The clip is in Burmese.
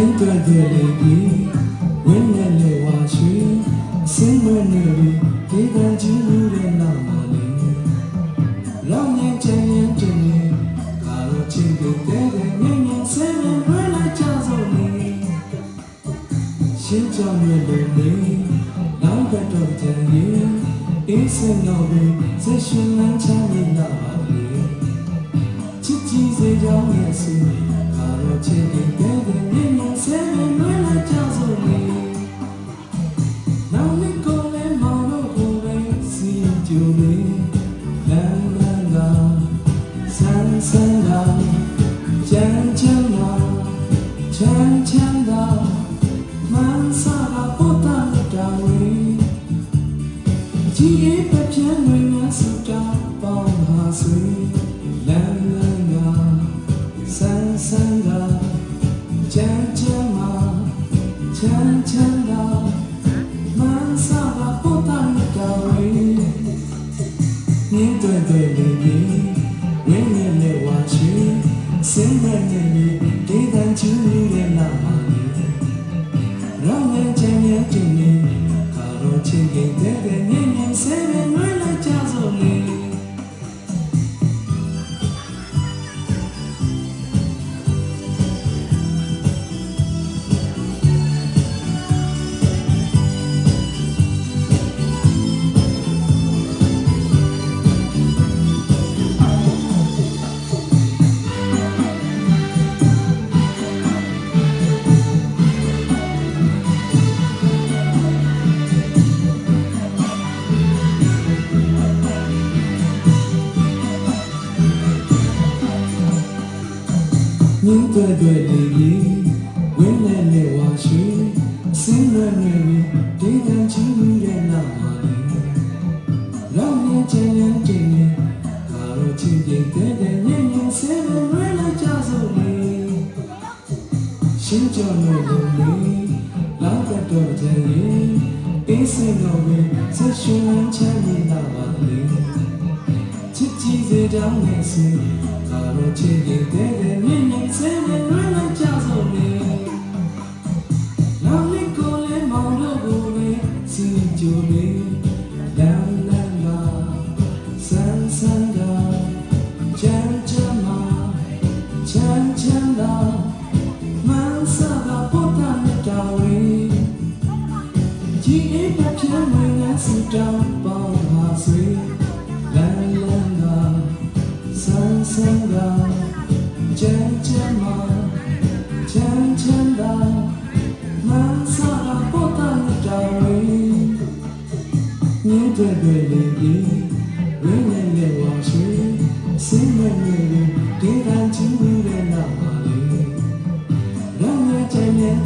င်းတွေ့တွေ့လေးပြီးဝင်းနဲ့လေဝါရွှေစင်းမွေးနေပြီးဒေသကြီးလူတဲ့နောက်မှာလေလောင်ရင်ချင်ရင်ချင်နေကာလို့ချင်းတဲ့တဲ့ငင်းငင်းဆဲနဲ့ဝဲလိုက်ကြစို့နေရှင်းကြောင်ရဲ့လူလေးနောက်ကတော့ကြံရင်အေးစင်တော့ပြီးဆက်ရှင်လန်းချမ်းနေလာပါလေချစ်ကြည်စေကြောင်းရဲ့စီကာလို့ချင်းတဲ့တဲ့ငင်းငင်းဆဲနဲ့ဝဲလိုက်ကြစို့နေနောက်လေးကိုလည်းမောင်တို့ကိုပဲစီကြိုလေးလန်းလန်းကဆန်းဆန်းကချမ်းချမ်းကချမ်းချမ်းကမန်းစားကပို့တာတာဝေးជីအေးပပြန်းငွေငါစုတာပေါင်းဟာဆွေလန်းလန်းကဆန်းဆန်းကချမ်းချမ်းကချမ်းချမ်းကမန်းစားကပို့တာတာဝေးမြင်းတွေ့တွေ့လေးပြီးဝင်းနဲ့လေဝါချီစင်းမဲ့နေပြီးဒေသချူရဲ့နာမလေးရောင်းနေချင်ရဲ့တင်နေကာတော့ချင်းကတဲ့တဲ့ငင်းငင်းဆဲနဲ့ဝဲလိုက်ကြစို့လေမြင်းတွေ့တွေ့လေးပြီးဝင်းနဲ့လေဝါရွှေစင်းမွေးနေပြီးဒေသကြီးလူတဲ့နောက်မှာလေလောင်နေချင်ရင်ချင်နေကာလို့ချင်းချင်းတဲ့တဲ့ညင်ညင်ဆဲနဲ့ဝဲလိုက်ကြစို့လေရှင်းကြော်လို့လေးလောက်ကတော့ကြရင်အေးစင်တော့ပဲဆက်ရှင်ချမ်းနေတာပါလေချစ်ကြည်စေတောင်းနေစေကာလို့ချင်းချင်းတဲ့တဲ့ညင်ညင်ဆဲနဲ့ဝဲလိုက်ကြစို့လေနောက်လေးကိုလည်းမောင်တို့ကိုလည်းစီကြိုလေးလန်းလန်းကဆန်းဆန်းကချမ်းချမ်းကချမ်းချမ်းကမန်းစားကပို့တာတာဝေးជីအေးပပြန်းငွေငါစုတောင်းပေါင်းဟာဆွေလန်းလန်းကဆန်းဆန်းကချမ်းချမ်းကချမ်းချမ်းကမန်းစားကပို့တာတာဝေးမြင်းတွေ့တွေ့လေးပြီးဝင်းနဲ့လေဝါရွှေစင်းမွေးနေပြီးဒေသကြီးလူတဲ့နောက်ပါလေရောင်းနေချင်တဲ့